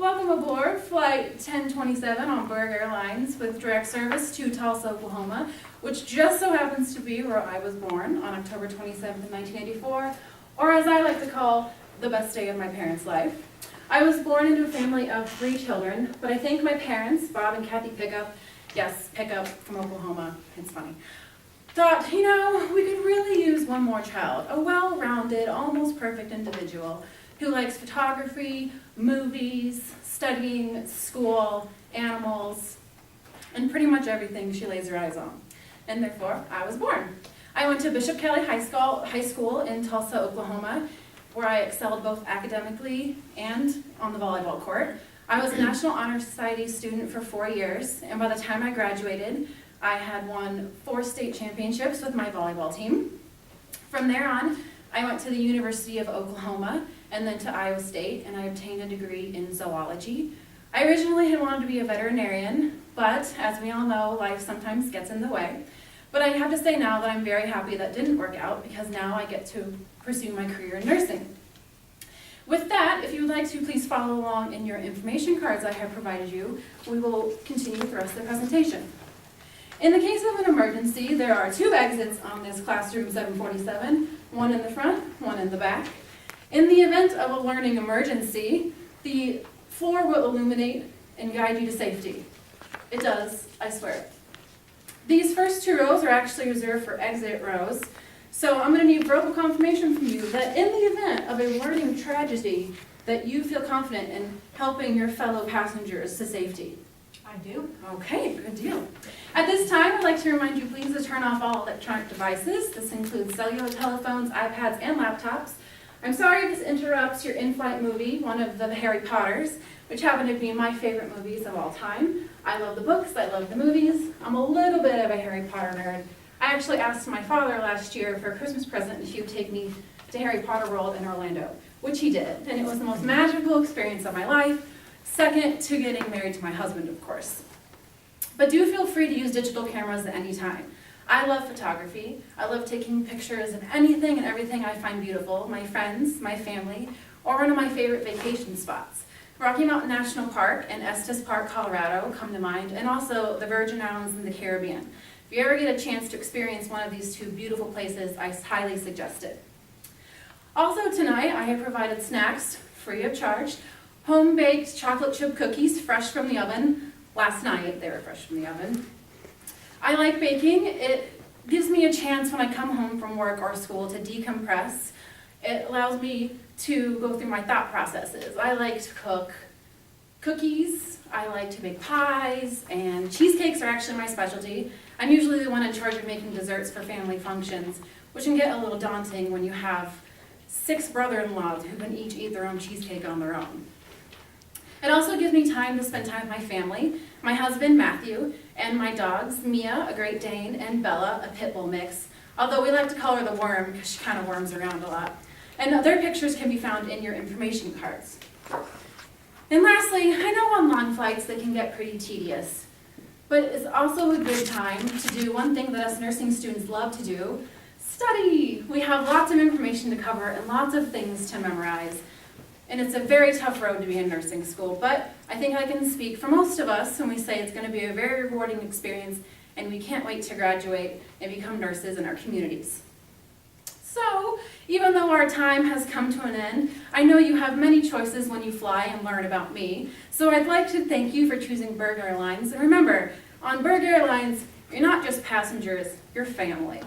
Welcome aboard Flight 1027 on Berg Airlines with direct service to Tulsa, Oklahoma, which just so happens to be where I was born on October 27th, 1984, or as I like to call, the best day of my parents' life. I was born into a family of 3 children, but I think my parents, Bob and Kathy Pickup, yes, Pickup from Oklahoma, it's funny, thought, we could really use one more child, a well-rounded, almost perfect individual who likes photography, movies, studying, school, animals, and pretty much everything she lays her eyes on. And therefore, I was born. I went to Bishop Kelly High School in Tulsa, Oklahoma, where I excelled both academically and on the volleyball court. I was a National Honor Society student for 4 years, and by the time I graduated, I had won 4 state championships with my volleyball team. From there on, I went to the University of Oklahoma and then to Iowa State, and I obtained a degree in zoology. I originally had wanted to be a veterinarian, but as we all know, life sometimes gets in the way. But I have to say now that I'm very happy that didn't work out, because now I get to pursue my career in nursing. With that, if you would like to, please follow along in your information cards I have provided you. We will continue with the rest of the presentation. In the case of an emergency, there are 2 exits on this classroom 747, one in the front, one in the back. In the event of a learning emergency, the floor will illuminate and guide you to safety. It does, I swear. These first 2 rows are actually reserved for exit rows, so I'm going to need verbal confirmation from you that in the event of a learning tragedy, that you feel confident in helping your fellow passengers to safety. I do. Okay, good deal. At this time, I'd like to remind you please to turn off all electronic devices. This includes cellular telephones, iPads, and laptops. I'm sorry if this interrupts your in-flight movie, one of the Harry Potters, which happen to be my favorite movies of all time. I love the books, I love the movies. I'm a little bit of a Harry Potter nerd. I actually asked my father last year for a Christmas present if he would take me to Harry Potter World in Orlando, which he did, and it was the most magical experience of my life, second to getting married to my husband, of course. But do feel free to use digital cameras at any time. I love photography. I love taking pictures of anything and everything I find beautiful, my friends, my family, or one of my favorite vacation spots. Rocky Mountain National Park and Estes Park, Colorado come to mind, and also the Virgin Islands in the Caribbean. If you ever get a chance to experience one of these 2 beautiful places, I highly suggest it. Also tonight, I have provided snacks, free of charge, home-baked chocolate chip cookies, fresh from the oven. Last night, they were fresh from the oven. I like baking. It gives me a chance when I come home from work or school to decompress. It allows me to go through my thought processes. I like to cook cookies, I like to make pies, and cheesecakes are actually my specialty. I'm usually the one in charge of making desserts for family functions, which can get a little daunting when you have 6 brother-in-laws who can each eat their own cheesecake on their own. It also gives me time to spend time with my family, my husband, Matthew, and my dogs, Mia, a Great Dane, and Bella, a Pit Bull mix, although we like to call her the Worm because she kind of worms around a lot. And their pictures can be found in your information cards. And lastly, I know on long flights they can get pretty tedious, but it's also a good time to do one thing that us nursing students love to do: study. We have lots of information to cover and lots of things to memorize. And it's a very tough road to be in nursing school, but I think I can speak for most of us when we say it's going to be a very rewarding experience, and we can't wait to graduate and become nurses in our communities. So, even though our time has come to an end, I know you have many choices when you fly and learn about me, so I'd like to thank you for choosing Berg Airlines. And remember, on Berg Airlines, you're not just passengers, you're family.